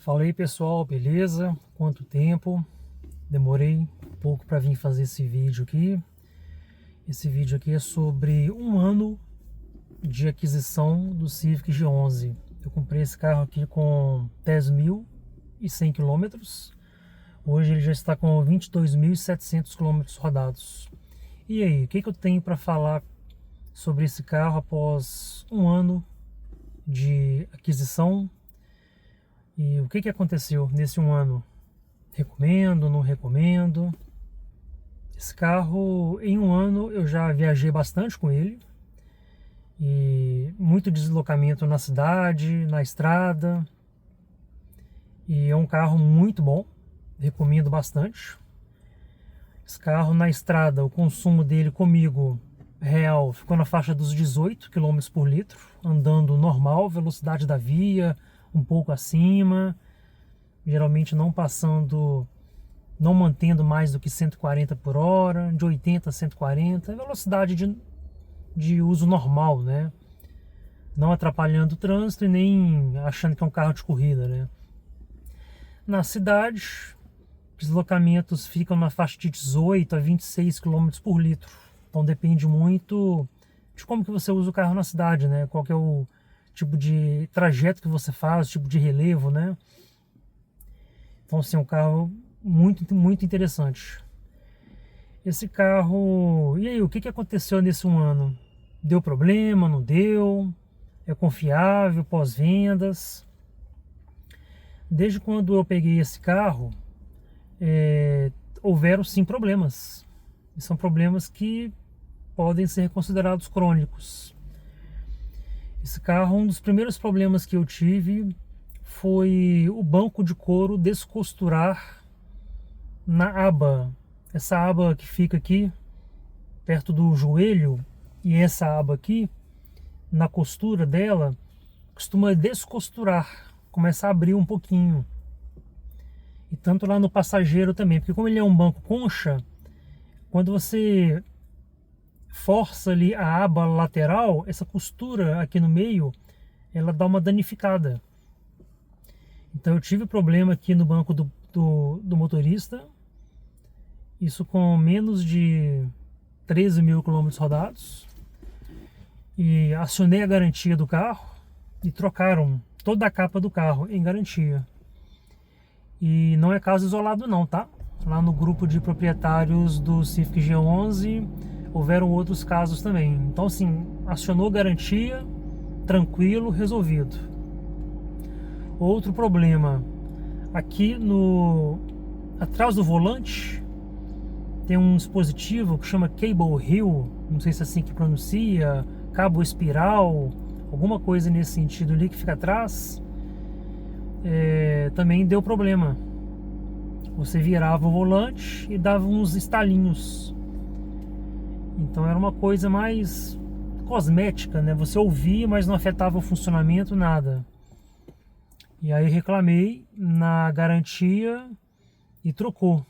Fala aí pessoal, beleza? Quanto tempo? Demorei um pouco para vir fazer esse vídeo aqui. Esse vídeo aqui é sobre um ano de aquisição do Civic G11. Eu comprei esse carro aqui com 10.100 quilômetros. Hoje ele já está com 22.700 quilômetros rodados. E aí, o que eu tenho para falar sobre esse carro após um ano de aquisição? E o que aconteceu nesse um ano? Recomendo, não recomendo? Esse carro, em um ano, eu já viajei bastante com ele. E muito deslocamento na cidade, na estrada. E é um carro muito bom, recomendo bastante. Esse carro na estrada, o consumo dele comigo, real, ficou na faixa dos 18 km por litro, andando normal, velocidade da via, um pouco acima, geralmente não passando, não mantendo mais do que 140 por hora, de 80 a 140, velocidade de uso normal, né? Não atrapalhando o trânsito e nem achando que é um carro de corrida, né? Na cidade, deslocamentos ficam na faixa de 18 a 26 km por litro, então depende muito de como que você usa o carro na cidade, né? Qual que é o tipo de trajeto que você faz, tipo de relevo, né? Então, assim, é um carro muito interessante. Esse carro... E aí, o que aconteceu nesse um ano? Deu problema, não deu? É confiável, pós-vendas? Desde quando eu peguei esse carro, houveram sim problemas. E são problemas que podem ser considerados crônicos. Esse carro, um dos primeiros problemas que eu tive foi o banco de couro descosturar na aba. Essa aba que fica aqui, perto do joelho, e essa aba aqui, na costura dela, costuma descosturar, começa a abrir um pouquinho. E tanto lá no passageiro também, porque como ele é um banco concha, quando você força ali a aba lateral, essa costura aqui no meio, ela dá uma danificada. Então eu tive problema aqui no banco do motorista, isso com menos de 13.000 quilômetros rodados, e acionei a garantia do carro e trocaram toda a capa do carro em garantia. E não é caso isolado não, tá? Lá no grupo de proprietários do Civic G11 houveram outros casos também. Então, assim, acionou garantia, tranquilo, resolvido. Outro problema, aqui atrás do volante tem um dispositivo que chama Cable Reel, não sei se é assim que pronuncia, cabo espiral, alguma coisa nesse sentido ali que fica atrás, também deu problema. Você virava o volante e dava uns estalinhos. Então era uma coisa mais cosmética, né? Você ouvia, mas não afetava o funcionamento, nada. E aí reclamei na garantia e trocou.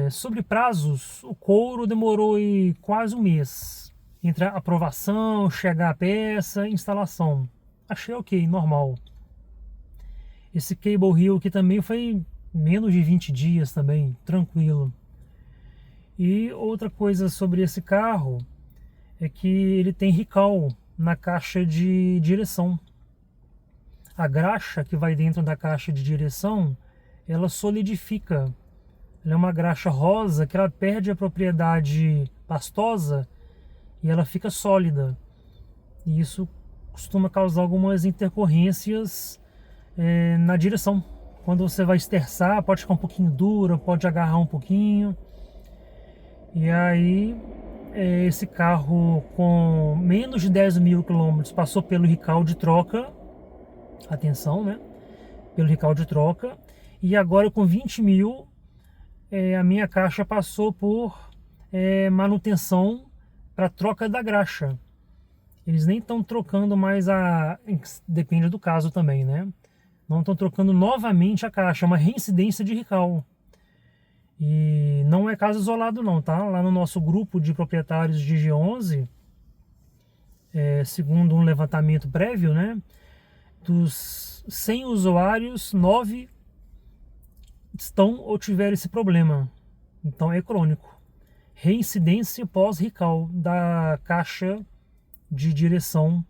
Sobre prazos, o couro demorou quase um mês. Entre a aprovação, chegar a peça, instalação. Achei ok, normal. Esse Cable Reel aqui também foi menos de 20 dias também, tranquilo. E outra coisa sobre esse carro é que ele tem recall na caixa de direção. A graxa que vai dentro da caixa de direção, ela solidifica. Ela é uma graxa rosa que ela perde a propriedade pastosa e ela fica sólida. E isso costuma causar algumas intercorrências na direção. Quando você vai esterçar, pode ficar um pouquinho dura, pode agarrar um pouquinho. E aí, esse carro com menos de 10.000 quilômetros passou pelo recall de troca. Atenção, né? Pelo recall de troca. E agora com 20.000, a minha caixa passou por manutenção para troca da graxa. Eles nem estão trocando mais depende do caso também, né? Não estão trocando novamente a caixa, é uma reincidência de recall. E não é caso isolado não, tá? Lá no nosso grupo de proprietários de G11, segundo um levantamento prévio, né? dos 100 usuários, 9 estão ou tiveram esse problema. Então é crônico. Reincidência pós-recall da caixa de direção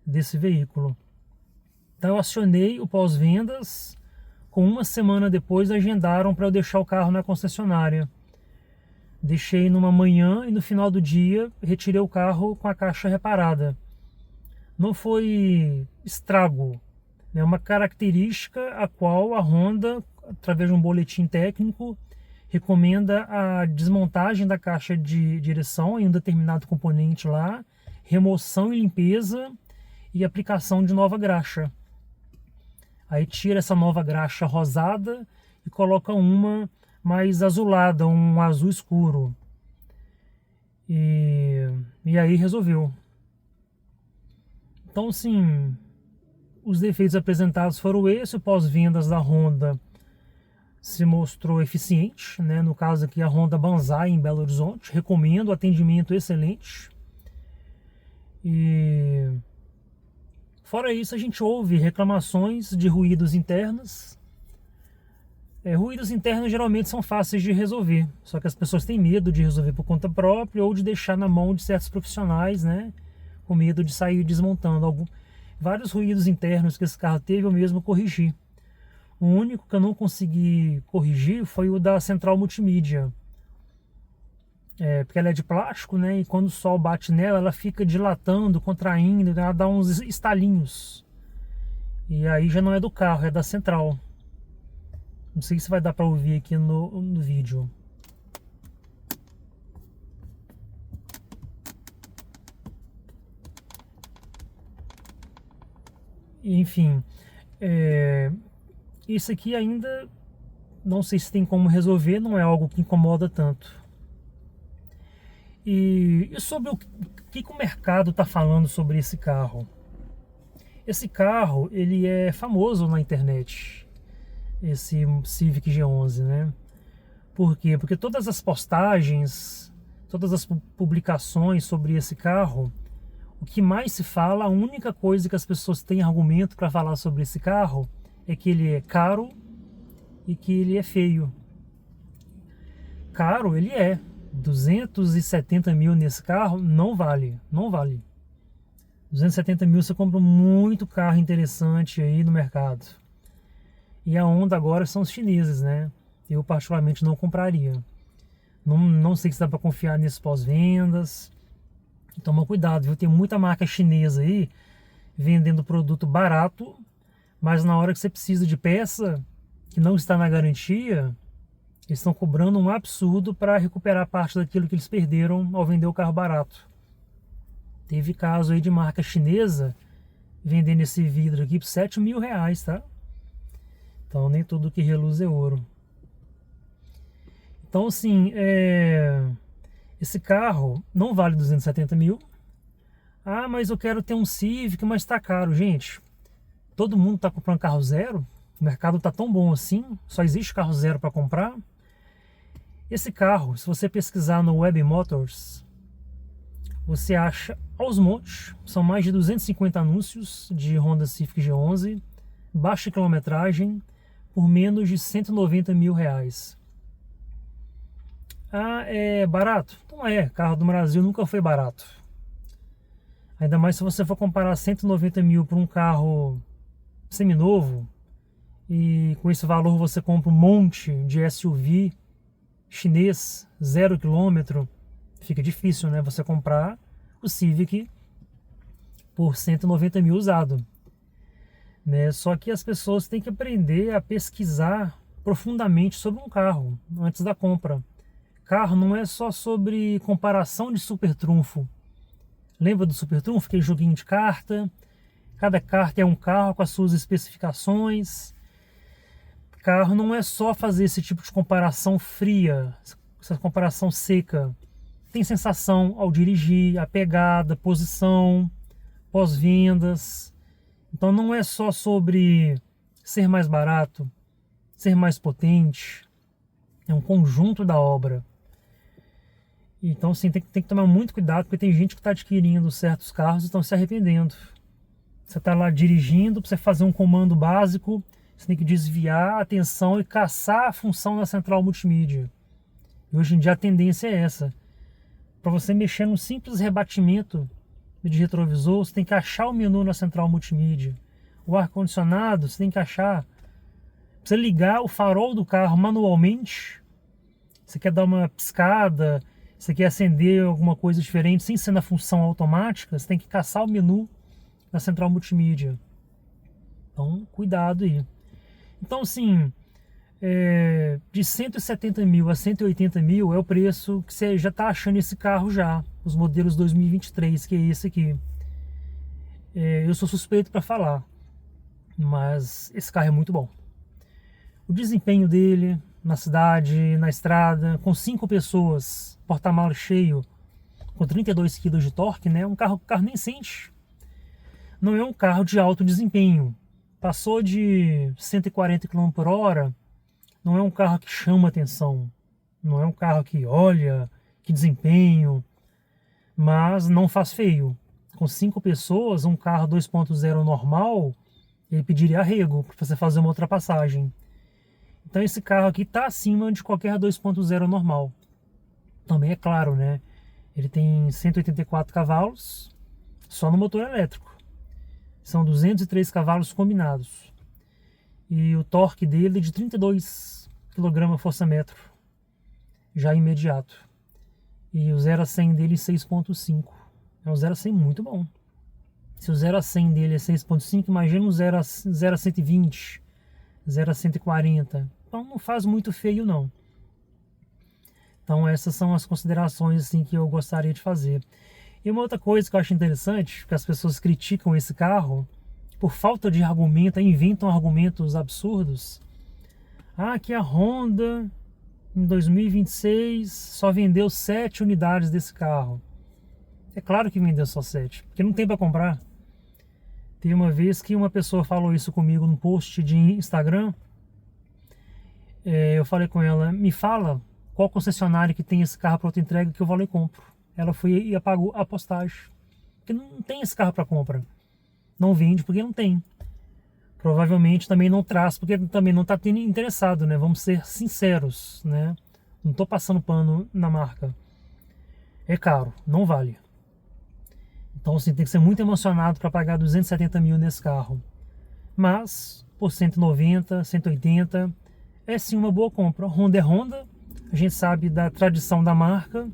desse veículo. Então eu acionei o pós-vendas, com uma semana depois agendaram para eu deixar o carro na concessionária. Deixei numa manhã e no final do dia retirei o carro com a caixa reparada. Não foi estrago, é uma característica a qual a Honda, através de um boletim técnico, recomenda a desmontagem da caixa de direção em um determinado componente lá, remoção e limpeza e aplicação de nova graxa. Aí tira essa nova graxa rosada e coloca uma mais azulada, um azul escuro. E aí resolveu. Então, sim, os defeitos apresentados foram esses. O pós-vendas da Honda se mostrou eficiente, né? No caso aqui, a Honda Banzai em Belo Horizonte. Recomendo, atendimento excelente. E fora isso, a gente ouve reclamações de ruídos internos. Ruídos internos geralmente são fáceis de resolver, só que as pessoas têm medo de resolver por conta própria ou de deixar na mão de certos profissionais, né? Com medo de sair desmontando. Vários ruídos internos que esse carro teve eu mesmo corrigi. O único que eu não consegui corrigir foi o da central multimídia. Porque ela é de plástico, né? E quando o sol bate nela, ela fica dilatando, contraindo, ela dá uns estalinhos. E aí já não é do carro, é da central. Não sei se vai dar para ouvir aqui no vídeo. Enfim, isso aqui ainda não sei se tem como resolver, não é algo que incomoda tanto. E sobre o que o mercado está falando sobre esse carro? Esse carro, ele é famoso na internet, esse Civic G11, né? Por quê? Porque todas as postagens, todas as publicações sobre esse carro, o que mais se fala, a única coisa que as pessoas têm argumento para falar sobre esse carro é que ele é caro e que ele é feio. Caro ele é. 270 mil nesse carro não vale, não vale. 270 mil você compra muito carro interessante aí no mercado. E a onda agora são os chineses, né? Eu particularmente não compraria. Não sei se dá para confiar nesses pós-vendas. Toma cuidado, viu? Tem muita marca chinesa aí vendendo produto barato, mas na hora que você precisa de peça que não está na garantia, eles estão cobrando um absurdo para recuperar parte daquilo que eles perderam ao vender o carro barato. Teve caso aí de marca chinesa vendendo esse vidro aqui por 7 mil reais, tá? Então nem tudo que reluz é ouro. Então assim, esse carro não vale 270 mil. Ah, mas eu quero ter um Civic, mas está caro. Gente, todo mundo está comprando carro zero. O mercado está tão bom assim, só existe carro zero para comprar. Esse carro, se você pesquisar no Web Motors, você acha aos montes. São mais de 250 anúncios de Honda Civic G11, baixa quilometragem, por menos de 190 mil reais. Ah, é barato? Não é, carro do Brasil nunca foi barato. Ainda mais se você for comparar 190 mil por um carro seminovo, e com esse valor você compra um monte de SUV chinês, 0 km, fica difícil, né? Você comprar o Civic por 190 mil usado. Né? Só que as pessoas têm que aprender a pesquisar profundamente sobre um carro antes da compra. Carro não é só sobre comparação de super trunfo. Lembra do super trunfo? Aquele joguinho de carta. Cada carta é um carro com as suas especificações. Carro não é só fazer esse tipo de comparação fria, essa comparação seca. Tem sensação ao dirigir, a pegada, posição, pós-vendas. Então não é só sobre ser mais barato, ser mais potente. É um conjunto da obra. Então sim, tem que tomar muito cuidado, porque tem gente que está adquirindo certos carros e estão se arrependendo. Você está lá dirigindo, para você fazer um comando básico, você tem que desviar a atenção e caçar a função da central multimídia. E hoje em dia a tendência é essa. Para você mexer num simples rebatimento de retrovisor, você tem que achar o menu na central multimídia. O ar-condicionado, você tem que achar. Pra você ligar o farol do carro manualmente, você quer dar uma piscada, você quer acender alguma coisa diferente sem ser na função automática, você tem que caçar o menu na central multimídia. Então, cuidado aí. Então, assim, de 170 mil a 180 mil é o preço que você já está achando esse carro já, os modelos 2023, que é esse aqui. Eu sou suspeito para falar, mas esse carro é muito bom. O desempenho dele na cidade, na estrada, com 5 pessoas, porta-malas cheio, com 32 kg de torque, né? Um carro que o carro nem sente. Não é um carro de alto desempenho. Passou de 140 km por hora, não é um carro que chama atenção. Não é um carro que olha, que desempenho, mas não faz feio. Com 5 pessoas, um carro 2.0 normal, ele pediria arrego para você fazer uma ultrapassagem. Então esse carro aqui está acima de qualquer 2.0 normal. Também é claro, né? Ele tem 184 cavalos só no motor elétrico. São 203 cavalos combinados. E o torque dele é de 32 kgfm, já imediato. E o 0 a 100 dele é 6.5. É um 0 a 100 muito bom. Se o 0 a 100 dele é 6.5, imagina um 0 a 120, 0 a 140. Então não faz muito feio não. Então essas são as considerações assim, que eu gostaria de fazer. E uma outra coisa que eu acho interessante, que as pessoas criticam esse carro, por falta de argumento, inventam argumentos absurdos. Ah, que a Honda em 2026 só vendeu 7 unidades desse carro. É claro que vendeu só 7, porque não tem para comprar. Teve uma vez que uma pessoa falou isso comigo num post de Instagram. Eu falei com ela, me fala qual concessionário que tem esse carro para outra entrega que eu vou lá e compro. Ela foi e apagou a postagem. Porque não tem esse carro para compra. Não vende porque não tem. Provavelmente também não traz porque também não está tendo interessado, né? Vamos ser sinceros, né? Não estou passando pano na marca. É caro, não vale. Então assim, tem que ser muito emocionado para pagar 270 mil nesse carro. Mas, por 190, 180, é sim uma boa compra. Honda é Honda, a gente sabe da tradição da marca,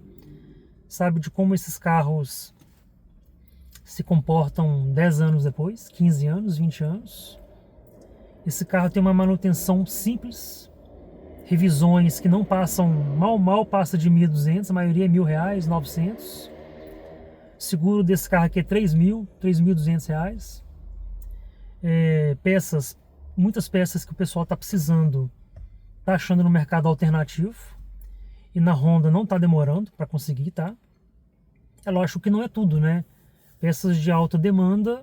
sabe de como esses carros se comportam 10 anos depois, 15 anos, 20 anos. Esse carro tem uma manutenção simples, revisões que não passam, mal passa de 1.200, a maioria é R$1.000, 900. Seguro desse carro aqui é R$3.000, R$3.200. Peças, muitas peças que o pessoal está precisando, está achando no mercado alternativo. E na Honda não está demorando para conseguir, tá? É lógico que não é tudo, né? Peças de alta demanda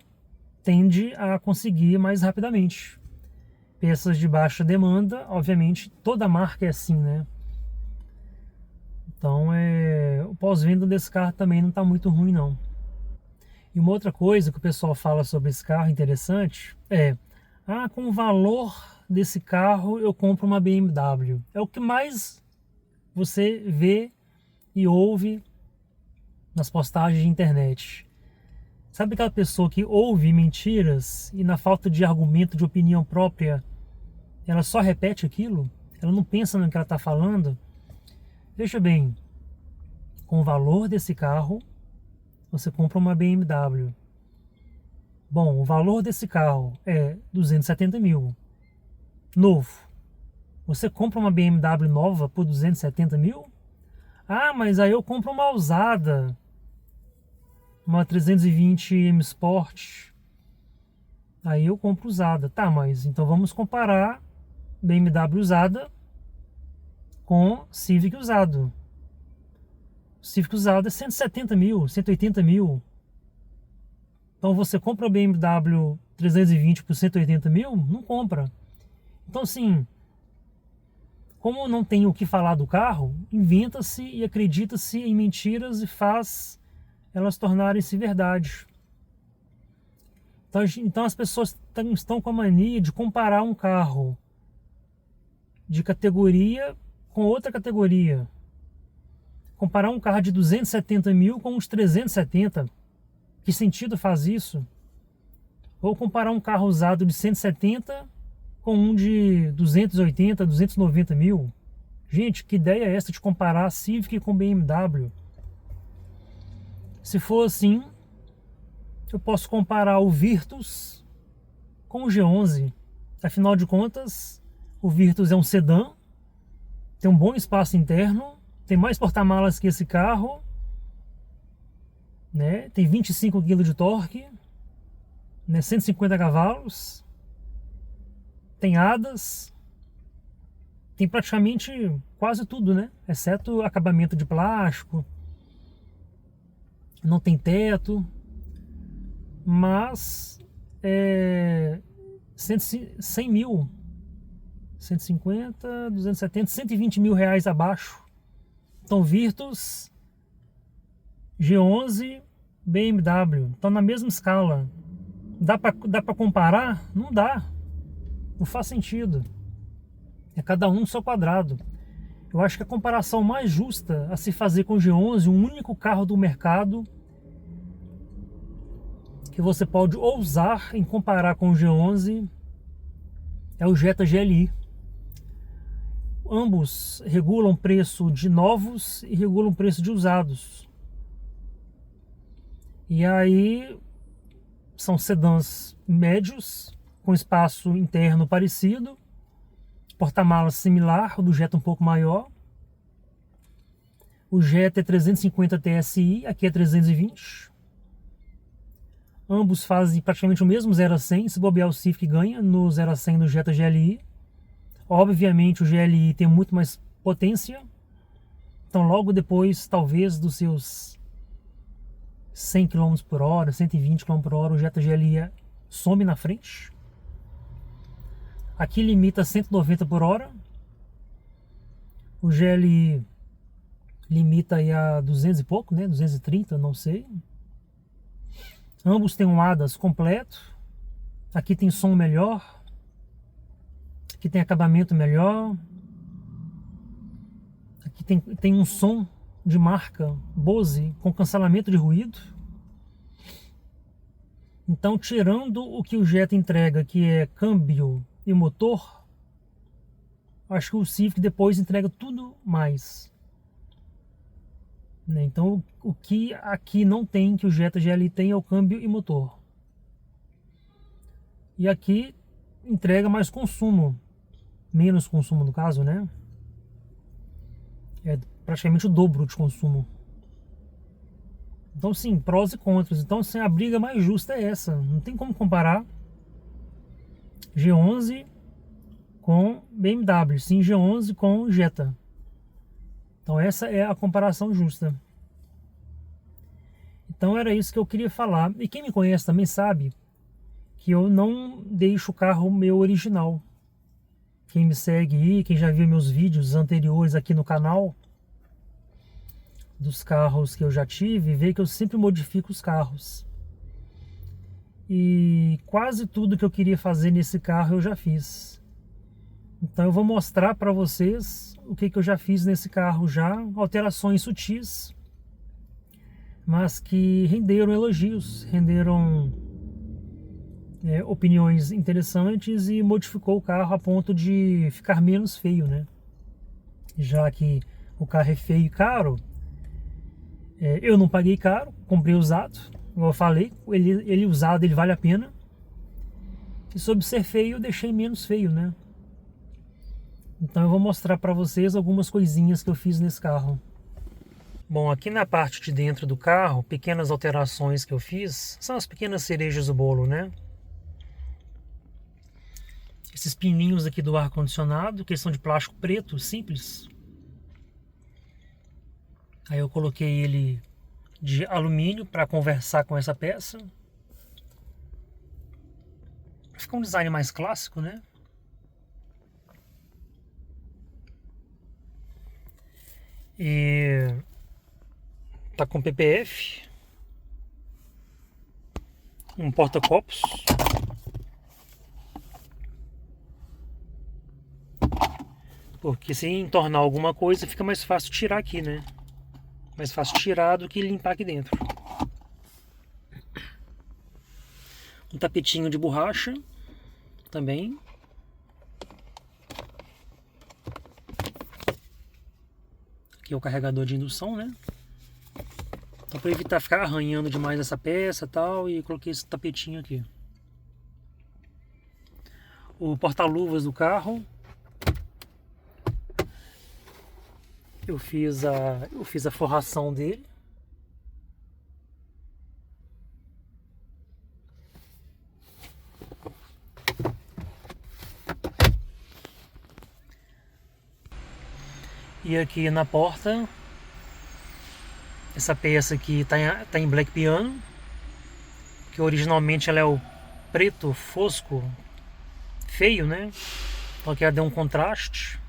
tende a conseguir mais rapidamente. Peças de baixa demanda, obviamente, toda marca é assim, né? Então, o pós-venda desse carro também não está muito ruim, não. E uma outra coisa que o pessoal fala sobre esse carro interessante com o valor desse carro eu compro uma BMW. É o que mais você vê e ouve nas postagens de internet. Sabe aquela pessoa que ouve mentiras e na falta de argumento, de opinião própria, ela só repete aquilo? Ela não pensa no que ela está falando? Veja bem, com o valor desse carro, você compra uma BMW. Bom, o valor desse carro é 270 mil. Novo. Você compra uma BMW nova por 270 mil? Ah, mas aí eu compro uma usada. Uma 320 M Sport. Aí eu compro usada. Tá, mas então vamos comparar BMW usada com Civic usado. O Civic usado é 170 mil, 180 mil. Então você compra o BMW 320 por 180 mil? Não compra. Então assim, como não tem o que falar do carro, inventa-se e acredita-se em mentiras e faz elas tornarem-se verdade. Então as pessoas estão com a mania de comparar um carro de categoria com outra categoria. Comparar um carro de 270 mil com uns 370. Que sentido faz isso? Ou comparar um carro usado de 170 com um de 280, 290 mil. Gente, que ideia é essa de comparar a Civic com BMW? Se for assim, eu posso comparar o Virtus com o G11. Afinal de contas, o Virtus é um sedã, tem um bom espaço interno, tem mais porta-malas que esse carro, né? Tem 25 kg de torque, né? 150 cavalos, tem hadas, tem praticamente quase tudo, né? Exceto acabamento de plástico, não tem teto, mas 100 mil, 150, 270, 120 mil reais abaixo. Então Virtus, G11, BMW, estão na mesma escala. Dá para comparar? Não dá. Não faz sentido. É cada um no seu quadrado. Eu acho que a comparação mais justa a se fazer com o G11, um único carro do mercado que você pode ousar em comparar com o G11, é o Jetta GLI. Ambos regulam preço de novos e regulam preço de usados. E aí são sedãs médios, com espaço interno parecido, porta-malas similar, o do Jetta um pouco maior. O Jetta é 350 TSI, aqui é 320. Ambos fazem praticamente o mesmo 0 a 100, se bobear o Civic ganha no 0 a 100 do Jetta GLI. Obviamente o GLI tem muito mais potência, então logo depois, talvez, dos seus 100 km por hora, 120 km por hora, o Jetta GLI some na frente. Aqui limita 190 por hora, o GLI limita aí a 200 e pouco, né? 230, não sei. Ambos têm um ADAS completo, aqui tem som melhor, aqui tem acabamento melhor, aqui tem um som de marca Bose com cancelamento de ruído. Então, tirando o que o Jetta entrega, que é câmbio e motor, acho que o Civic depois entrega tudo mais. Então, o que aqui não tem, que o Jetta GLI tem, é o câmbio e motor. E aqui entrega mais consumo, menos consumo no caso, né? É praticamente o dobro de consumo. Então, sim, prós e contras. Então, sim, a briga mais justa é essa. Não tem como comparar G11 com BMW, sim G11 com Jetta. Então, essa é a comparação justa. Então, era isso que eu queria falar. E quem me conhece também sabe que eu não deixo o carro meu original. Quem me segue aí, quem já viu meus vídeos anteriores aqui no canal, dos carros que eu já tive, vê que eu sempre modifico os carros. E quase tudo que eu queria fazer nesse carro eu já fiz. Então eu vou mostrar para vocês o que eu já fiz nesse carro já, alterações sutis, mas que renderam elogios, renderam opiniões interessantes e modificou o carro a ponto de ficar menos feio, né? Já que o carro é feio e caro, eu não paguei caro, comprei usado, como eu falei, ele usado ele vale a pena. E sobre ser feio, eu deixei menos feio, né? Então eu vou mostrar para vocês algumas coisinhas que eu fiz nesse carro. Bom, aqui na parte de dentro do carro, pequenas alterações que eu fiz, são as pequenas cerejas do bolo, né? Esses pininhos aqui do ar-condicionado, que são de plástico preto, simples. Aí eu coloquei ele de alumínio para conversar com essa peça. Para ficar um design mais clássico, né? E tá com PPF. um porta-copos. Porque se entornar alguma coisa, fica mais fácil tirar aqui, né? Mais fácil tirar do que limpar aqui dentro. Um tapetinho de borracha também. Aqui é o carregador de indução, né? Então, para evitar ficar arranhando demais essa peça e tal, e coloquei esse tapetinho aqui. O porta-luvas do carro. Eu fiz a forração dele. E aqui na porta, essa peça aqui tá em black piano, que originalmente ela é o preto fosco, feio, né? Então aqui ela deu um contraste.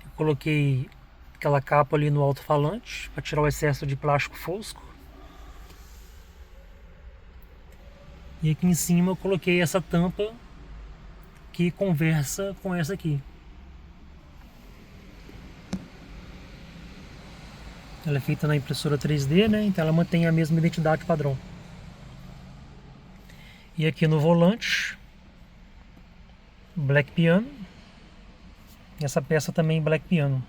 Eu coloquei aquela capa ali no alto-falante para tirar o excesso de plástico fosco. E aqui em cima eu coloquei essa tampa que conversa com essa aqui. Ela é feita na impressora 3D, né? Então ela mantém a mesma identidade padrão. E aqui no volante, black piano. E essa peça também black piano.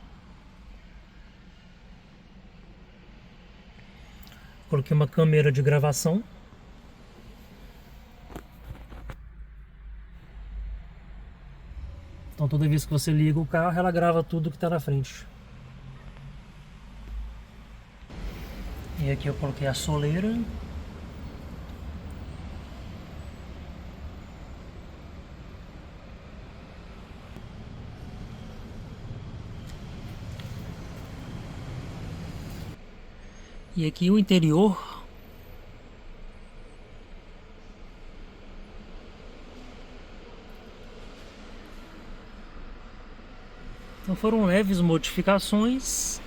Coloquei uma câmera de gravação. Então toda vez que você liga o carro, ela grava tudo que está na frente. E aqui eu coloquei a soleira. E aqui o interior. Então foram leves modificações,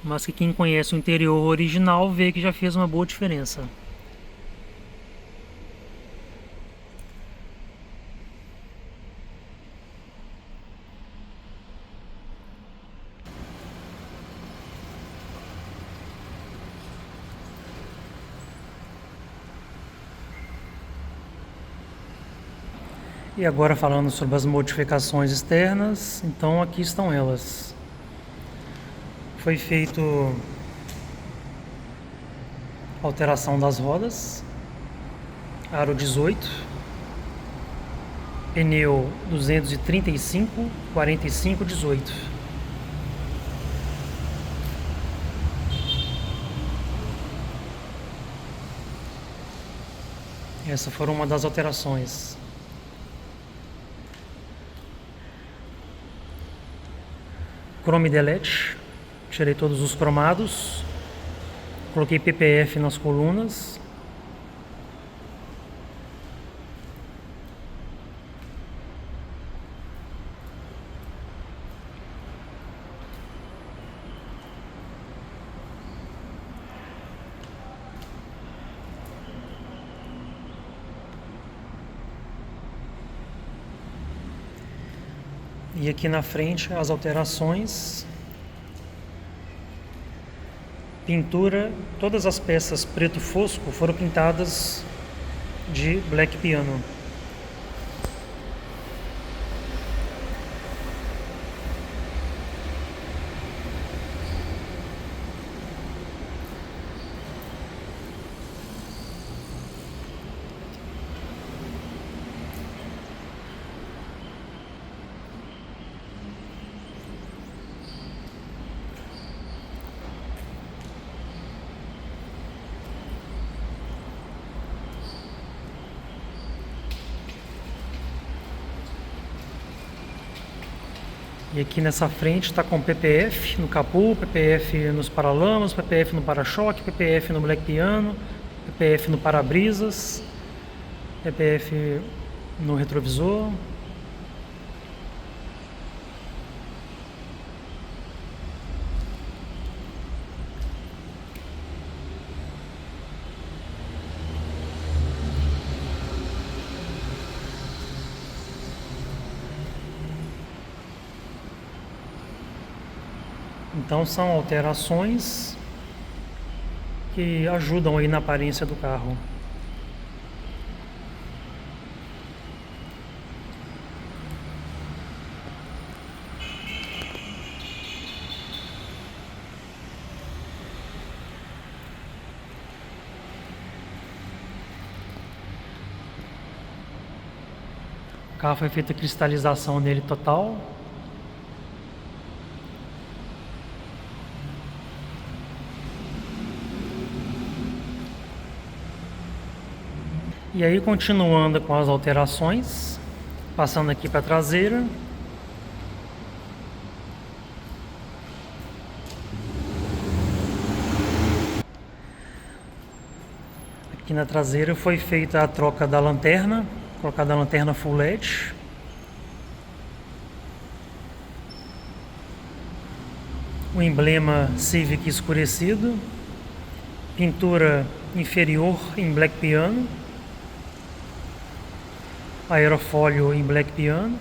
mas que quem conhece o interior original vê que já fez uma boa diferença. E agora falando sobre as modificações externas, então aqui estão elas. Foi feito alteração das rodas, aro 18, pneu 235, 45, 18. Essa foi uma das alterações. Chrome Delete, tirei todos os cromados, coloquei PPF nas colunas. E aqui na frente as alterações. Pintura, todas as peças preto fosco foram pintadas de black piano. E aqui nessa frente está com PPF no capô, PPF nos paralamas, PPF no para-choque, PPF no black piano, PPF no para-brisas, PPF no retrovisor. Então são alterações que ajudam aí na aparência do carro. O carro foi feita a cristalização nele total. E aí, continuando com as alterações, passando aqui para a traseira. Aqui na traseira foi feita a troca da lanterna, colocada a lanterna full LED. O emblema Civic escurecido, pintura inferior em black piano, aerofólio em black piano.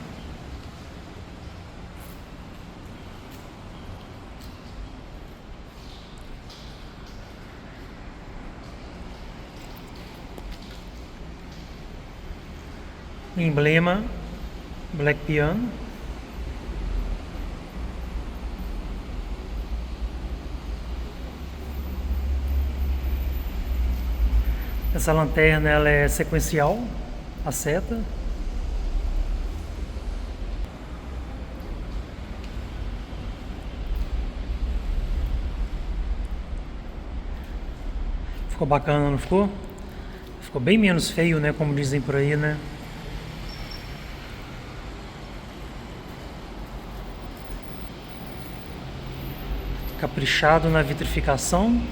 Emblema black piano. Essa lanterna ela é sequencial, a seta. Ficou bacana, não ficou? Ficou bem menos feio, né? Como dizem por aí, né? Caprichado na vitrificação.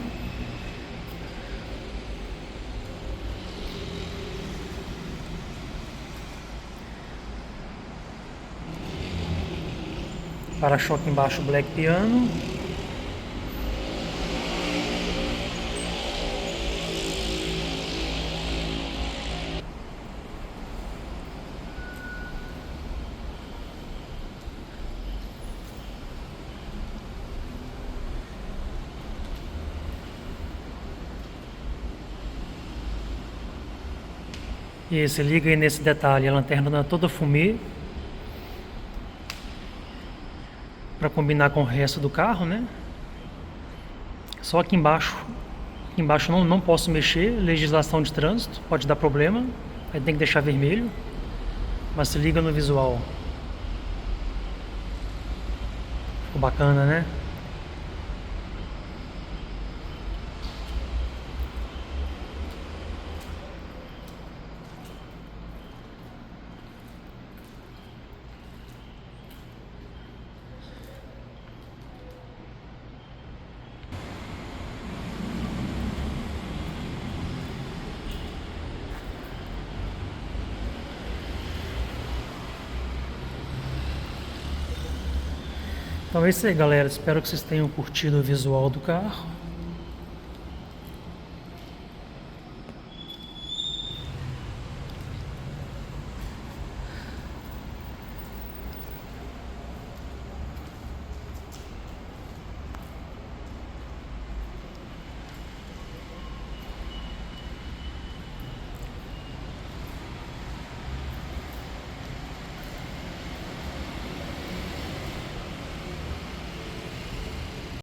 Para-choque embaixo black piano. E se liga aí nesse detalhe, a lanterna toda fumê, para combinar com o resto do carro, né? Só aqui embaixo não posso mexer, legislação de trânsito, pode dar problema, aí tem que deixar vermelho, mas se liga no visual. Ficou bacana, né? Então é isso aí, galera. Espero que vocês tenham curtido o visual do carro.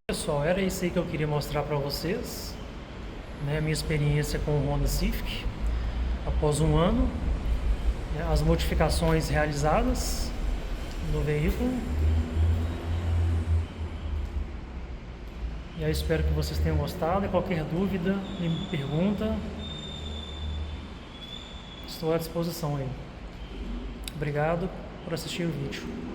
Pessoal, era isso aí que eu queria mostrar para vocês, né, a minha experiência com o Honda Civic após um ano, né, as modificações realizadas no veículo. E aí espero que vocês tenham gostado. E qualquer dúvida, me pergunta, estou à disposição aí. Obrigado por assistir o vídeo.